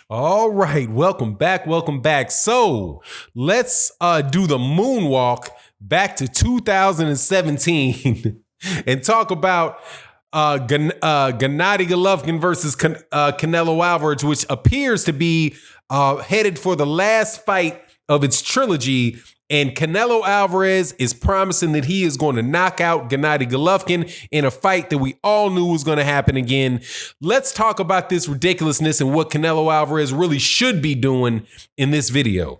All right, welcome back. So let's do the moonwalk back to 2017 and talk about Gennady Golovkin versus Canelo Alvarez, which appears to be headed for the last fight of its trilogy. And Canelo Alvarez is promising that he is going to knock out Gennady Golovkin in a fight that we all knew was going to happen again. Let's talk about this ridiculousness and what Canelo Alvarez really should be doing in this video.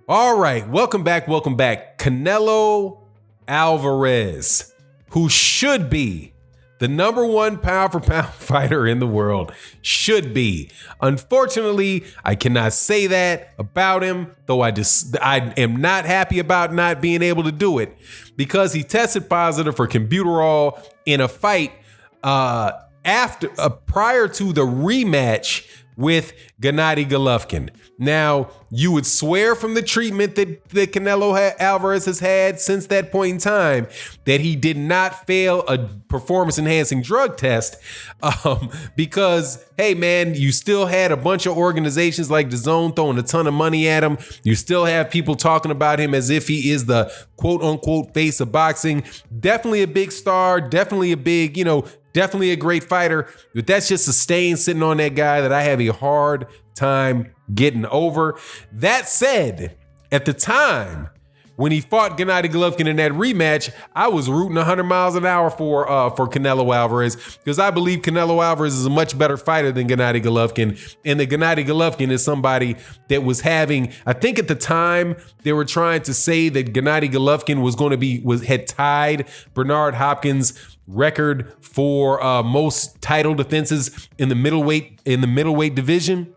All right, welcome back. Canelo Alvarez, who should be the number one pound for pound fighter in the world, should be. Unfortunately, I cannot say that about him, though I am not happy about not being able to do it because he tested positive for Canbuterol in a fight prior to the rematch with Gennady Golovkin. Now, you would swear from the treatment that Canelo Alvarez has had since that point in time that he did not fail a performance-enhancing drug test because, hey, man, you still had a bunch of organizations like DAZN throwing a ton of money at him. You still have people talking about him as if he is the quote-unquote face of boxing. Definitely a big star, definitely a big, definitely a great fighter, but that's just a stain sitting on that guy that I have a hard time getting over. That said, at the time when he fought Gennady Golovkin in that rematch, I was rooting 100 miles an hour for Canelo Alvarez because I believe Canelo Alvarez is a much better fighter than Gennady Golovkin, and that Gennady Golovkin is somebody that was having. I think at the time they were trying to say that Gennady Golovkin had tied Bernard Hopkins' record for most title defenses in the middleweight division.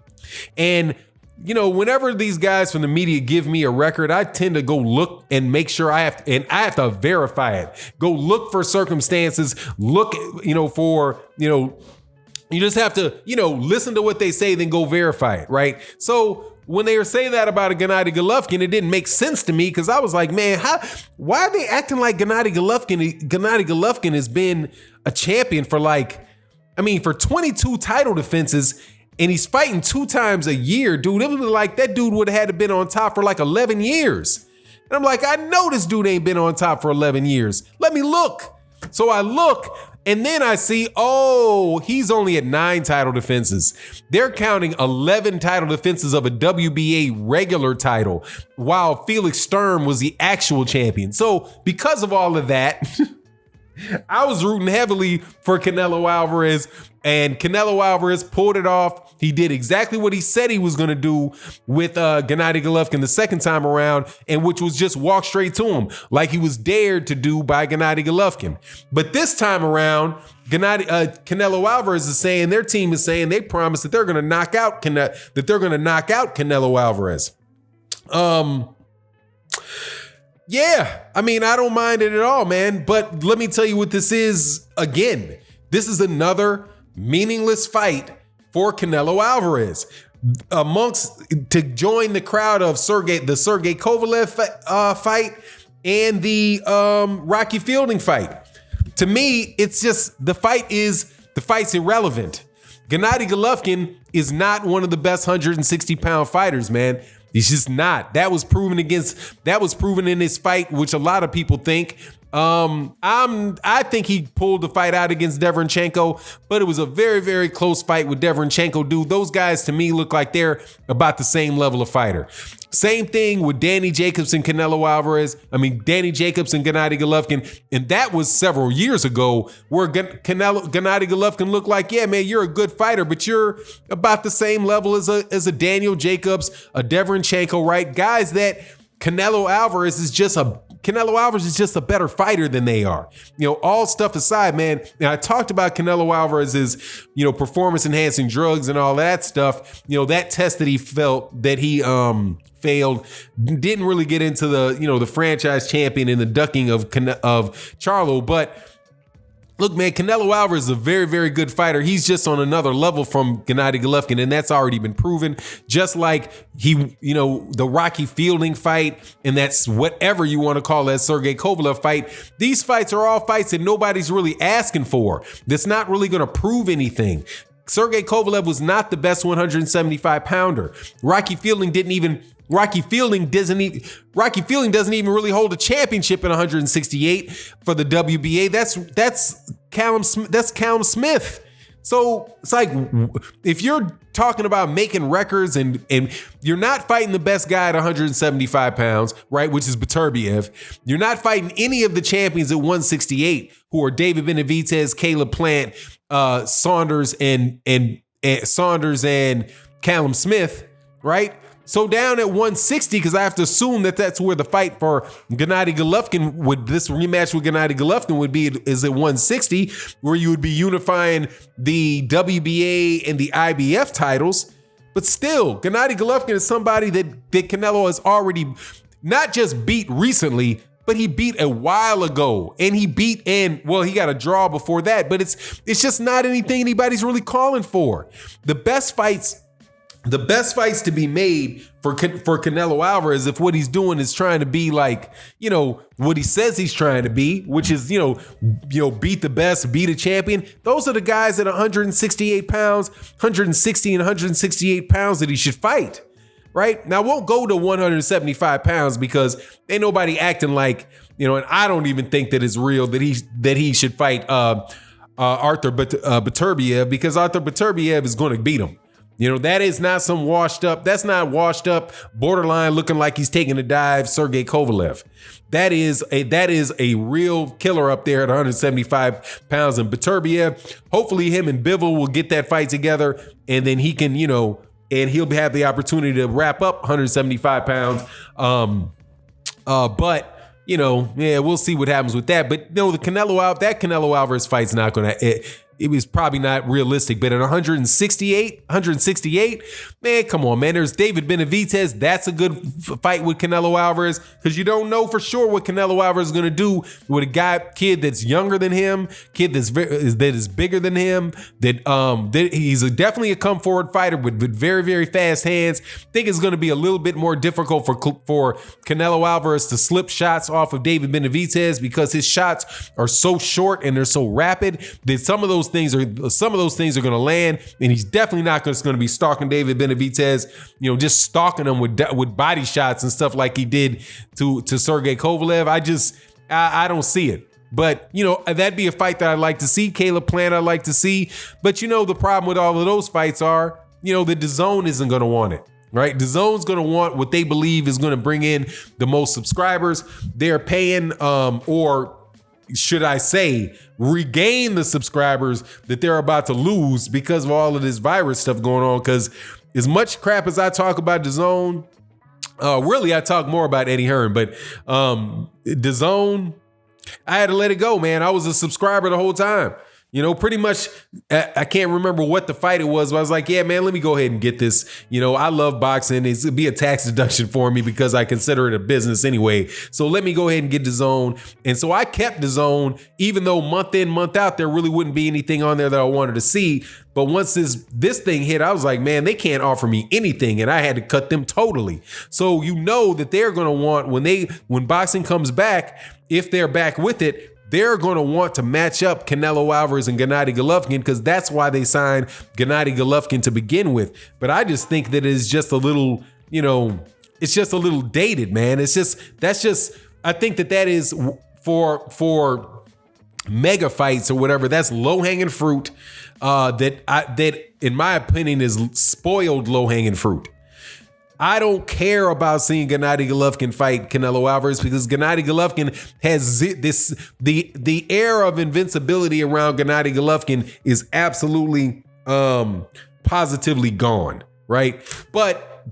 And whenever these guys from the media give me a record, I tend to go look and make sure I have to verify it. Go look for circumstances. Look, you just have to, listen to what they say, then go verify it, right? So when they were saying that about a Gennady Golovkin, it didn't make sense to me because I was like, man, why are they acting like Gennady Golovkin? Gennady Golovkin has been a champion for 22 title defenses. And he's fighting 2 times a year, dude. It was like that dude would have had to been on top for 11 years. And I'm like, I know this dude ain't been on top for 11 years. Let me look. So I look, and then I see, he's only at 9 title defenses. They're counting 11 title defenses of a WBA regular title, while Felix Sturm was the actual champion. So because of all of that, I was rooting heavily for Canelo Alvarez, and Canelo Alvarez pulled it off. He did exactly what he said he was going to do with Gennady Golovkin the second time around, and which was just walk straight to him like he was dared to do by Gennady Golovkin. But this time around, Canelo Alvarez is saying, their team is saying they promise that they're going to knock out Canelo Alvarez. Yeah, I don't mind it at all, man. But let me tell you what this is again. This is another meaningless fight for Canelo Alvarez. To join the crowd of the Sergey Kovalev fight and the Rocky Fielding fight. To me, it's just the fight's irrelevant. Gennady Golovkin is not one of the best 160-pound fighters, man. He's just not. That was proven in his fight, which a lot of people think. I think he pulled the fight out against Derevyanchenko, but it was a very, very close fight with Derevyanchenko. Dude, those guys to me look like they're about the same level of fighter. Same thing with Danny Jacobs and Canelo Alvarez. Danny Jacobs and Gennady Golovkin. And that was several years ago where Gennady Golovkin looked like, yeah, man, you're a good fighter, but you're about the same level as a Daniel Jacobs, a Derevyanchenko, right? Guys that Canelo Alvarez is just a better fighter than they are. All stuff aside, man. Now, I talked about Canelo Alvarez's, performance enhancing drugs and all that stuff. That test that he failed didn't really get into the franchise champion and the ducking of Charlo. But Look, man, Canelo Alvarez is a very, very good fighter. He's just on another level from Gennady Golovkin, and that's already been proven. Just like the Rocky Fielding fight, and that's whatever you want to call that Sergey Kovalev fight. These fights are all fights that nobody's really asking for. That's not really going to prove anything. Sergey Kovalev was not the best 175 pounder. Rocky Fielding doesn't even really hold a championship in 168 for the WBA. That's Callum Smith. So it's like, if you're talking about making records and you're not fighting the best guy at 175 pounds, right, which is Beterbiev, you're not fighting any of the champions at 168, who are David Benavidez, Caleb Plant, Saunders and Callum Smith, right? So down at 160, because I have to assume that that's where the fight for Gennady Golovkin this rematch with Gennady Golovkin would be, is at 160, where you would be unifying the WBA and the IBF titles. But still, Gennady Golovkin is somebody that Canelo has already not just beat recently, but he beat a while ago, and he got a draw before that, but it's just not anything anybody's really calling for. The best fights to be made for Canelo Alvarez, if what he's doing is trying to be like, what he says he's trying to be, which is, beat the best, beat a champion. Those are the guys at 168 pounds, 160 and 168 pounds that he should fight. Right now, I won't go to 175 pounds because ain't nobody acting like, and I don't even think that it's real that he should fight Arthur Beterbiev, because Arthur Beterbiev is going to beat him. That is not some washed up, borderline looking like he's taking a dive Sergey Kovalev. That is a real killer up there at 175 pounds. And Beterbiev, hopefully him and Bivol will get that fight together, and then he can, and he'll have the opportunity to wrap up 175 pounds. But we'll see what happens with that. But no, Canelo Alvarez fight's not going to. It was probably not realistic, but at 168, man, come on, man. There's David Benavidez. That's a good fight with Canelo Alvarez, because you don't know for sure what Canelo Alvarez is going to do with a kid that's younger than him, that is bigger than him, that he's definitely a come forward fighter with very, very fast hands. I think it's going to be a little bit more difficult for Canelo Alvarez to slip shots off of David Benavidez, because his shots are so short and they're so rapid that some of those things are going to land, and he's definitely not just going to be stalking David Benavidez, just stalking him with body shots and stuff like he did to Sergey Kovalev. I don't see it. But, that'd be a fight that I'd like to see. Caleb Plant I'd like to see. But, the problem with all of those fights are, the DAZN isn't going to want it. Right? DAZN's going to want what they believe is going to bring in the most subscribers. They're paying, or should I say, regain the subscribers that they're about to lose because of all of this virus stuff going on. Because as much crap as I talk about DAZN, really I talk more about Eddie Hearn, but DAZN, I had to let it go, man. I was a subscriber the whole time. Pretty much, I can't remember what the fight it was, but I was like, yeah, man, let me go ahead and get this. I love boxing. It'd be a tax deduction for me because I consider it a business anyway. So let me go ahead and get DAZN. And so I kept DAZN, even though month in, month out, there really wouldn't be anything on there that I wanted to see. But once this thing hit, I was like, man, they can't offer me anything. And I had to cut them totally. So that they're going to want, when boxing comes back, if they're back with it, they're going to want to match up Canelo Alvarez and Gennady Golovkin, because that's why they signed Gennady Golovkin to begin with. But I just think that it's just a little, it's just a little dated, man. I think that is for mega fights or whatever. That's low hanging fruit. That in my opinion is spoiled low hanging fruit. I don't care about seeing Gennady Golovkin fight Canelo Alvarez, because Gennady Golovkin has the air of invincibility around Gennady Golovkin is absolutely positively gone, right? But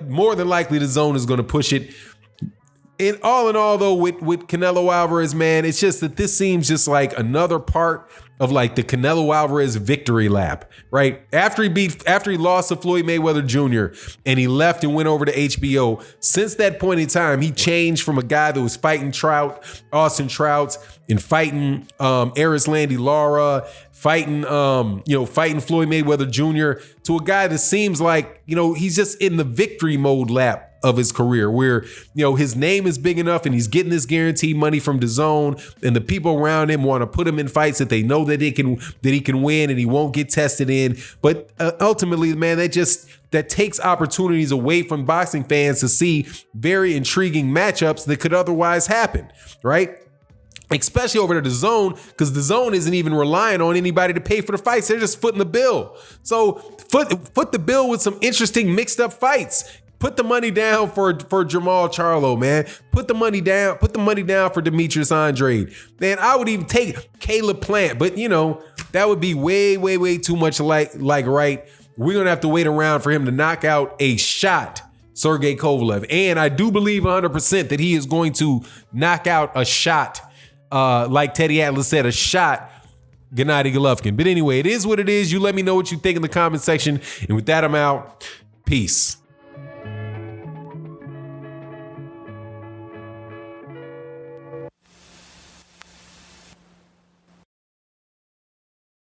more than likely the DAZN is going to push it. in all, though, with Canelo Alvarez, man, it's just that this seems just like another part of like the Canelo Alvarez victory lap, right? After he lost to Floyd Mayweather Jr. and he left and went over to HBO, since that point in time, he changed from a guy that was fighting Austin Trout, and fighting Landy Lara, fighting Floyd Mayweather Jr. to a guy that seems like, he's just in the victory mode lap of his career, where his name is big enough and he's getting this guaranteed money from DAZN, and the people around him want to put him in fights that they know that he can win and he won't get tested in. But ultimately, man, that takes opportunities away from boxing fans to see very intriguing matchups that could otherwise happen, right? Especially over to DAZN, because DAZN isn't even relying on anybody to pay for the fights. They're just footing the bill. So foot the bill with some interesting mixed up fights. Put the money down for Jamal Charlo, man. Put the money down for Demetrius Andrade. Man, I would even take Caleb Plant, but that would be way, way, way too much like right. We're gonna have to wait around for him to knock out a shot Sergey Kovalev. And I do believe 100% that he is going to knock out a shot, like Teddy Atlas said, a shot Gennady Golovkin. But anyway, it is what it is. You let me know what you think in the comment section. And with that, I'm out. Peace.